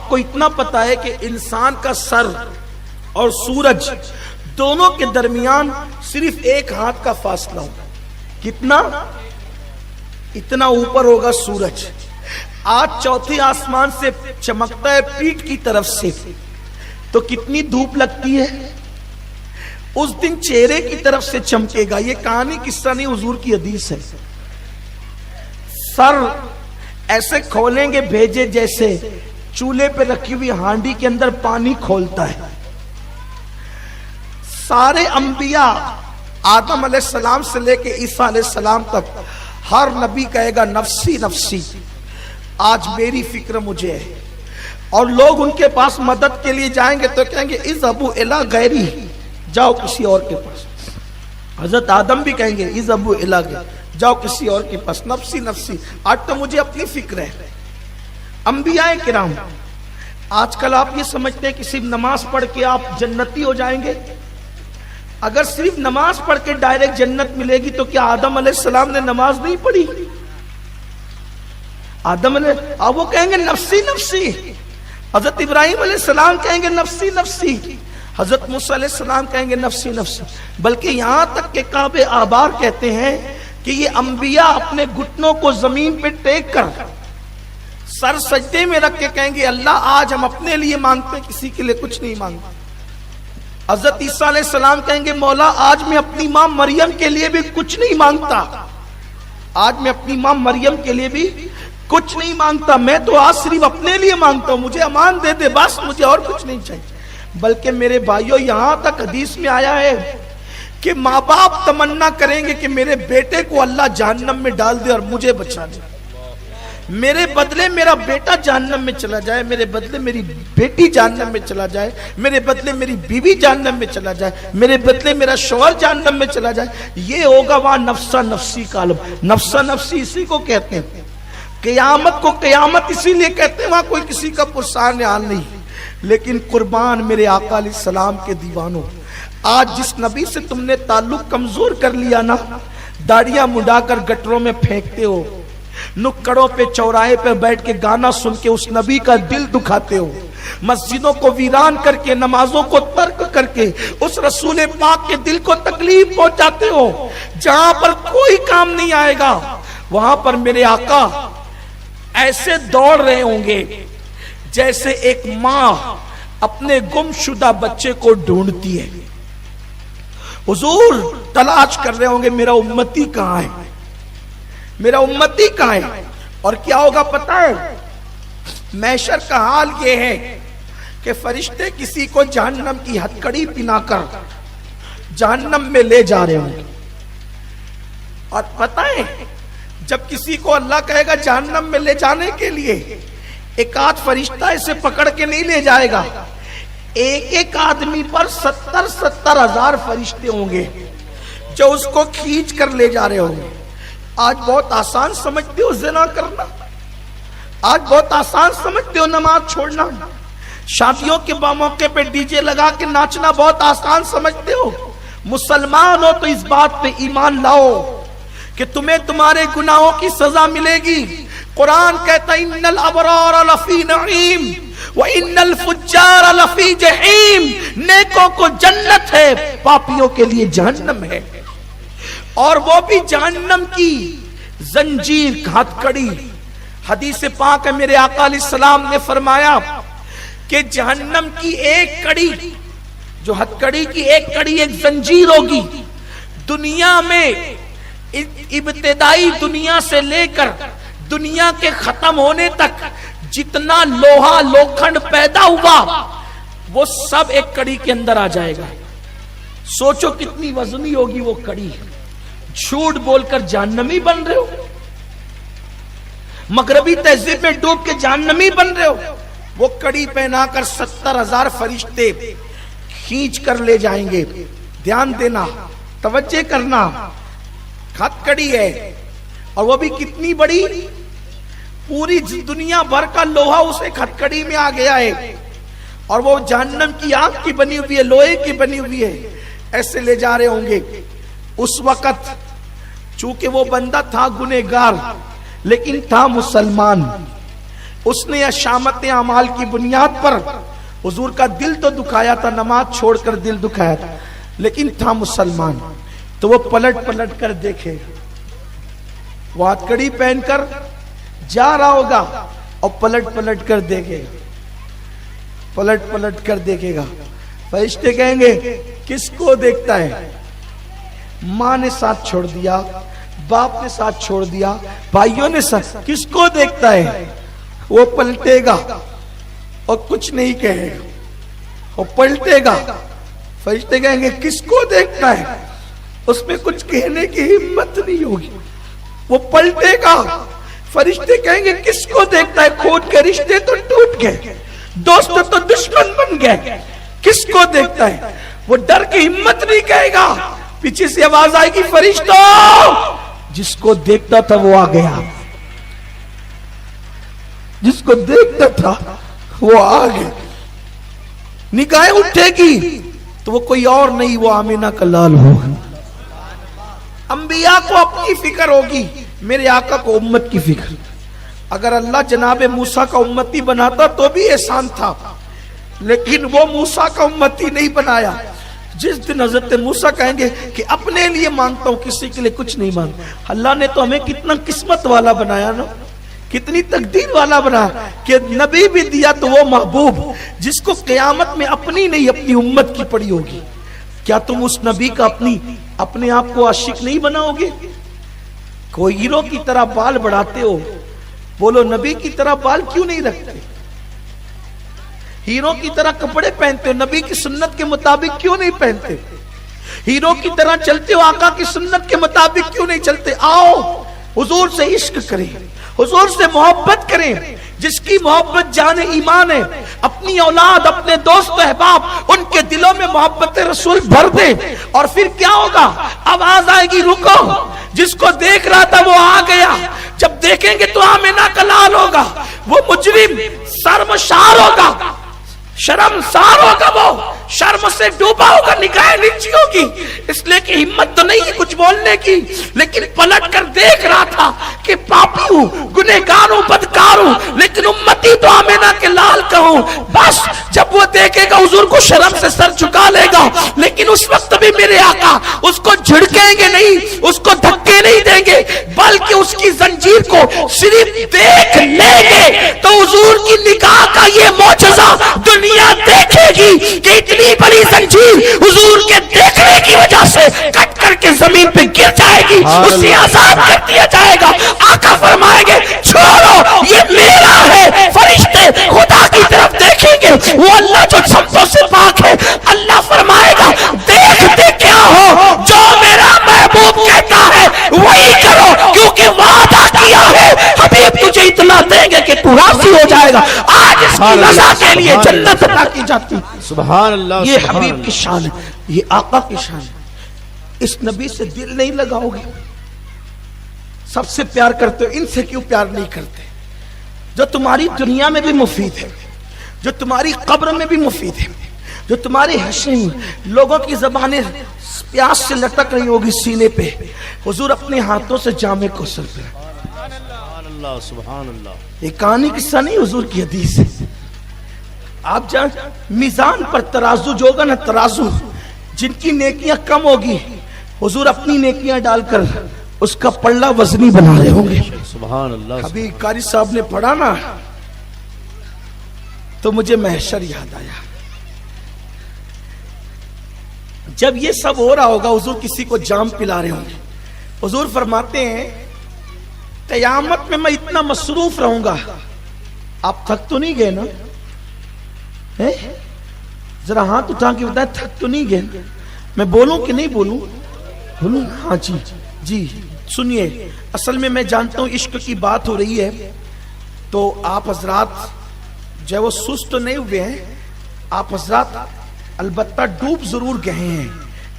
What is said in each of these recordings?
آپ کو اتنا پتا ہے کہ انسان کا سر اور سورج دونوں کے درمیان صرف ایک ہاتھ کا فاصلہ ہوگا. کتنا؟ اتنا اوپر ہوگا سورج. آج چوتھے آسمان سے چمکتا ہے پیٹھ کی طرف سے تو کتنی دھوپ لگتی ہے. اس دن چہرے کی طرف سے چمکے گا. یہ کہانی قصہ نہیں، حضور کی حدیث ہے. سر ایسے کھولیں گے بھیجے جیسے چولہے پہ رکھی ہوئی ہانڈی کے اندر پانی کھولتا ہے. سارے انبیاء آدم علیہ السلام سے لے کے عیسیٰ علیہ السلام تک ہر نبی کہے گا نفسی نفسی، آج میری فکر مجھے ہے. اور لوگ ان کے پاس مدد کے لیے جائیں گے تو کہیں گے اذهبوا الی غیری، جاؤ کسی اور کے پاس. حضرت آدم بھی کہیں گے اذهبوا الی غیری، جاؤ کسی اور کے پاس. نفسی نفسی، آج تو مجھے اپنی فکر ہے. انبیاء کرام آج کل آپ یہ سمجھتے ہیں کہ صرف نماز پڑھ کے آپ جنتی ہو جائیں گے؟ اگر صرف نماز پڑھ کے ڈائریکٹ جنت ملے گی تو کیا آدم علیہ السلام نے نماز نہیں پڑھی؟ وہ کہیں گے نفسی نفسی. حضرت ابراہیم علیہ السلام کہیں گے نفسی نفسی. حضرت موسیٰ علیہ السلام کہیں گے نفسی نفسی. بلکہ یہاں تک کہ کعب آبار کہتے ہیں کہ یہ انبیاء اپنے گھٹنوں کو زمین پہ ٹیک کر سر سجدے میں رکھ کے کہیں گے اللہ آج ہم اپنے لیے مانگتے ہیں، کسی کے لیے کچھ نہیں مانگتے. حضرت عیسیٰ علیہ السلام کہیں گے مولا آج میں اپنی ماں مریم کے لیے بھی کچھ نہیں مانگتا، آج میں اپنی ماں مریم کے لیے بھی کچھ نہیں مانگتا، میں تو آج صرف اپنے لیے مانگتا ہوں، مجھے امان دے دے بس، مجھے اور کچھ نہیں چاہیے. بلکہ میرے بھائیوں یہاں تک حدیث میں آیا ہے کہ ماں باپ تمنا کریں گے کہ میرے بیٹے کو اللہ جہنم میں ڈال دے اور مجھے بچا دے. میرے بدلے میرا بیٹا جہنم میں چلا جائے، میرے بدلے میری بیٹی جہنم میں چلا جائے، میرے بدلے میری بیوی جہنم میں چلا جائے، میرے بدلے میرا شوہر جہنم میں چلا جائے. یہ ہوگا وہاں نفسا نفسی کا عالم. نفسا نفسی اسی کو کہتے ہیں. قیامت کو قیامت اسی لیے کہتے ہیں وہاں کوئی کسی کا پرسان حال نہیں. لیکن قربان میرے آقا علیہ السلام کے دیوانوں، آج جس نبی سے تم نے تعلق کمزور کر لیا نا، داڑیاں مڈا کر گٹروں میں پھینکتے ہو، نکڑوں پہ چوراہے پہ بیٹھ کے گانا سن کے اس نبی کا دل دکھاتے ہو، مسجدوں کو ویران کر کے نمازوں کو ترک کر کے اس رسول پاک کے دل کو تکلیف پہنچاتے ہو. جہاں پر کوئی کام نہیں آئے گا وہاں پر میرے آقا ایسے دوڑ رہے ہوں گے جیسے ایک ماں اپنے گم شدہ بچے کو ڈھونڈتی ہے. حضور تلاش کر رہے ہوں گے میرا امتی کہاں ہے، میرا امتی کہاں ہے. اور کیا ہوگا پتہ ہے؟ محشر کا حال یہ ہے کہ فرشتے کسی کو جہنم کی ہتکڑی پہنا کر جہنم میں لے جا رہے ہوں گے. اور پتہ ہے جب کسی کو اللہ کہے گا جہنم میں لے جانے کے لیے، ایک آدھ فرشتہ اسے پکڑ کے نہیں لے جائے گا، ایک ایک آدمی پر 70 ہزار فرشتے ہوں گے جو اس کو کھینچ کر لے جا رہے ہوں گے. آج بہت آسان سمجھتے ہو زنا کرنا، آج بہت آسان سمجھتے ہو نماز چھوڑنا، شادیوں کے موقع پہ ڈی جے لگا کے ناچنا بہت آسان سمجھتے ہو. مسلمان ہو تو اس بات پہ ایمان لاؤ کہ تمہیں تمہارے گناہوں کی سزا ملے گی. قرآن کہتا ہے ان الابرار لفی نعیم وان الفجار لفی جحیم. نیکوں کو جنت ہے، پاپیوں کے لیے جہنم ہے. اور وہ بھی جہنم کی زنجیر ہتکڑی. حدیث پاک ہے میرے آقا علیہ السلام نے فرمایا کہ جہنم کی ایک کڑی، جو ہتکڑی کی ایک کڑی ایک زنجیر ہوگی. دنیا میں ابتدائی دنیا سے لے کر دنیا کے ختم ہونے تک جتنا لوہا لوکھنڈ پیدا ہوا وہ سب ایک کڑی کے اندر آ جائے گا. سوچو کتنی وزنی ہوگی وہ کڑی. جھوٹ بول کر جہنمی بن رہے ہو، مغربی تہذیب میں ڈوب کے جہنمی بن رہے ہو. وہ کڑی پہنا کر 70 ہزار فرشتے کھینچ کر لے جائیں گے. دھیان دینا، توجہ کرنا، ہتکڑی ہے اور وہ بھی کتنی بڑی، پوری دنیا بھر کا لوہا اس ایک ہتکڑی میں آ گیا ہے. اور وہ جہنم کی آگ کی بنی ہوئی ہے، لوہے کی بنی ہوئی ہے. ایسے لے جا رہے ہوں گے. اس وقت چونکہ وہ بندہ تھا گنہگار لیکن تھا مسلمان، اس نے اشامت اعمال کی بنیاد پر حضور کا دل تو دکھایا تھا، نماز چھوڑ کر دل دکھایا تھا، لیکن تھا مسلمان۔ تو وہ پلٹ پلٹ کر دیکھے، وہ ہتھکڑی پہن کر جا رہا ہوگا اور پلٹ پلٹ کر دیکھے گا، پلٹ پلٹ کر دیکھے گا۔ فرشتے کہیں گے کس کو دیکھتا ہے؟ ماں نے ساتھ چھوڑ دیا، باپ نے ساتھ چھوڑ دیا، بھائیوں نے ساتھ، کس کو دیکھتا ہے؟ وہ پلٹے گا اور کچھ نہیں کہے گا، وہ پلٹے گا۔ فرشتے کہیں گے کس کو دیکھتا ہے؟ اس میں کچھ کہنے کی ہمت نہیں ہوگی، وہ پلٹے گا۔ فرشتے کہیں گے کس کو دیکھتا ہے؟ خون کے رشتے تو ٹوٹ گئے، دوست تو دشمن بن گئے، کس کو دیکھتا ہے؟ وہ ڈر کی ہمت نہیں کہے گا۔ پیچھے سے آواز آئے گی فرشتوں، جس کو دیکھتا تھا وہ آ گیا، جس کو دیکھتا تھا وہ آ گیا۔ نگاہیں اٹھے گی تو وہ کوئی اور نہیں، وہ آمینہ کا لال ہوگا۔ انبیاء کو اپنی فکر ہوگی، میرے آقا کو امت کی فکر۔ اگر اللہ جناب موسیٰ کا امتی بناتا تو بھی احسان تھا، لیکن وہ موسیٰ کا امتی نہیں بنایا۔ جس دن حضرت موسیٰ کہیں گے کہ اپنے لیے مانگتا ہوں، کسی کے لیے کچھ نہیں مانگتا، اللہ نے تو ہمیں کتنا قسمت والا بنایا نا، کتنی تقدیر والا بنایا کہ نبی بھی دیا تو وہ محبوب جس کو قیامت میں اپنی نہیں اپنی امت کی پڑی ہوگی۔ کیا تم اس نبی کا اپنے آپ کو عاشق نہیں بناؤ گے؟ کوئی ہیرو کی طرح بال بڑھاتے ہو، بولو نبی کی طرح بال کیوں نہیں رکھتے؟ ہیرو کی طرح کپڑے پہنتے ہو، نبی کی سنت کے مطابق کیوں نہیں پہنتے؟ ہیرو کی طرح چلتے ہو، آقا کی سنت کے مطابق کیوں نہیں چلتے؟ آؤ حضور سے عشق کریں، حضور سے محبت کریں۔ جس کی محبت جان ایمان ہے، اپنی اولاد، اپنے دوست احباب، ان کے دلوں میں محبت رسول بھر دے، اور پھر کیا ہوگا؟ آواز آئے گی رکو، جس کو دیکھ رہا تھا وہ آ گیا۔ جب دیکھیں گے تو آمینہ کا لال ہوگا، وہ مجرم شرمسار ہوگا، شرمسار ہوگا، وہ شرم سے ڈوبا ہوگا، نگاہیں نیچی ہوگی، اس لیے کہ ہمت تو نہیں کچھ بولنے کی، لیکن پلٹ کر دیکھ رہا تھا کہ پاپی ہوں، گنہگار ہوں، بدکار ہوں، لیکن امتی تو آمینہ کے لال کا ہوں۔ بس جب وہ دیکھے گا حضور کو شرم سے سر جھکا لے گا، لیکن اس وقت بھی میرے آقا اس کو جھڑکیں گے نہیں، اس کو دھکے نہیں دیں گے، بلکہ اس کی زنجیر کو صرف دیکھ لیں گے تو حضور کی نگاہ کا یہ معجزہ دنیا دیکھے گی کہ اتنی بڑی زنجیر حضور کے دیکھنے کی وجہ سے کٹ کر کے زمین پہ گر جائے گی، اسے آزاد کر دیا جائے گا۔ آقا فرمائیں گے چھوڑو یہ میرا ہے۔ فرشتے خدا کی طرف دیکھیں گے، وہ اللہ جو سمتوں سے پاک ہے، اللہ فرمائے گا دیکھتے کیا ہو، جو میرا محبوب کہتا ہے وہی کرو، کیونکہ وعدہ کیا ہے حبیب تجھے اتنا دیں گے کہ تو راضی ہو جائے گا۔ آج اس کی رضا کے لیے جنت عطا کی جاتی۔ سبحان اللہ، یہ حبیب کی شان ہے، یہ آقا کی شان ہے۔ اس نبی سے دل نہیں لگاؤ گے، سب سے پیار کرتے ہو، ان سے کیوں پیار نہیں کرتے؟ جو تمہاری دنیا میں بھی مفید ہے، جو تمہاری قبر میں بھی مفید ہے، جو تمہاری حشر لوگوں کی زبانیں پیاس سے لٹک رہی ہوگی سینے پہ، حضور اپنے ہاتھوں سے جامع کوثر پہ۔ سبحان اللہ، یہ کہانی قصہ نہیں، حضور کی حدیث ہے۔ آپ جان میزان پر ترازو جو ہوگا نا، ترازو جن کی نیکیاں کم ہوگی، حضور اپنی نیکیاں ڈال کر اس کا پلڑا وزنی بنا رہے ہوں گے۔ سبحان اللہ۔ ابھی قاری صاحب نے پڑھا نا تو مجھے محشر یاد آیا۔ جب یہ سب ہو رہا ہوگا، حضور کسی کو جام پلا رہے ہوں گے، حضور فرماتے ہیں قیامت میں اتنا مصروف رہوں گا، آپ تھک تو نہیں گئے نا؟ ذرا ہاتھ اٹھا کے بتائیں تھک تو نہیں گئے؟ میں بولوں کہ نہیں بولوں؟ بولوں؟ ہاں جی جی سنیے، اصل میں جانتا ہوں عشق کی بات ہو رہی ہے، تو آپ حضرات جو وہ سست تو نہیں ہوئے ہیں، آپ حضرات البتہ ڈوب ضرور گئے ہیں،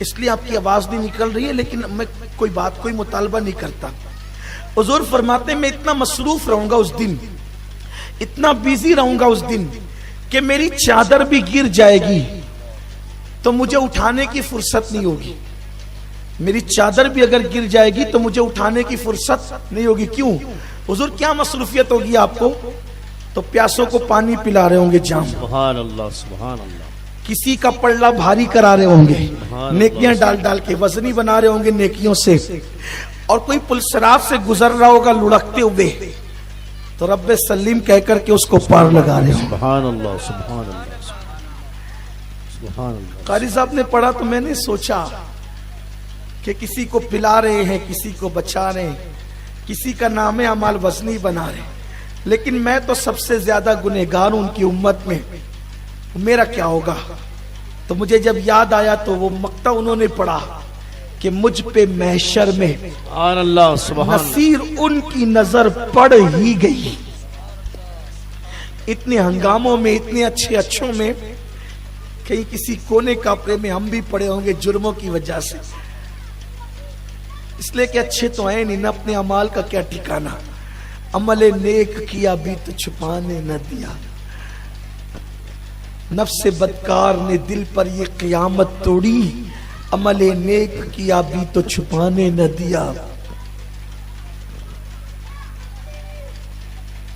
اس لیے آپ کی آواز نہیں نکل رہی ہے، لیکن میں کوئی مطالبہ نہیں کرتا۔ حضور فرماتے ہیں میں اتنا مصروف رہوں گا اس دن، اتنا بیزی رہوں گا اس دن کہ میری چادر بھی گر جائے گی تو مجھے اٹھانے کی فرصت نہیں ہوگی۔ میری چادر بھی اگر گر جائے گی تو مجھے اٹھانے کی فرصت نہیں ہوگی۔ کیوں؟ حضور کیا مصروفیت ہوگی آپ کو؟ تو پیاسوں کو پانی پلا رہے ہوں گے جام، سبحان اللہ سبحان اللہ کسی کا پلڑا بھاری کرا رہے ہوں گے، نیکیاں ڈال ڈال کے وزنی بنا رہے ہوں گے نیکیوں سے، اور کوئی پلسرات سے گزر رہا ہوگا لڑکتے ہوئے تو رب سلیم کہہ کر کے اس کو پار لگا رہے ہوں۔ سبحان اللہ سبحان اللہ سبحان اللہ۔ قاری صاحب نے پڑھا تو میں نے سوچا کہ کسی کو پلا رہے ہیں، کسی کو بچا رہے ہیں، کسی کا نام اعمال وزنی بنا رہے ہیں، لیکن میں تو سب سے زیادہ گنہگار ہوں ان کی امت میں، میرا کیا ہوگا؟ تو مجھے جب یاد آیا تو وہ مقطع انہوں نے پڑھا کہ مجھ پہ محشر میں سبحان اللہ سبحان اللہ۔ نصیر ان کی نظر پڑ ہی گئی۔ اتنے ہنگاموں میں، اتنے اچھے اچھوں میں، کہیں کسی کونے کاپڑے میں ہم بھی پڑے ہوں گے جرموں کی وجہ سے، اس لیے کہ اچھے تو ہیں نہیں، نہ اپنے اعمال کا کیا ٹھکانا، عمل نیک کیا بھی تو چھپانے نہ دیا، نفس بدکار نے دل پر یہ قیامت توڑی، عمل نیک کیا بھی تو چھپانے نہ دیا۔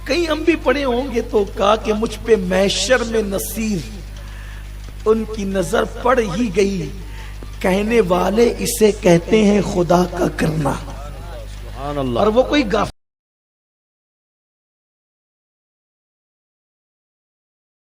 کہیں ہم بھی پڑے ہوں گے تو کہا کہ مجھ پہ محشر میں نصیر ان کی نظر پڑ ہی گئی، کہنے والے اسے کہتے ہیں خدا کا کرنا، سبحان اللہ۔ اور وہ کوئی غافل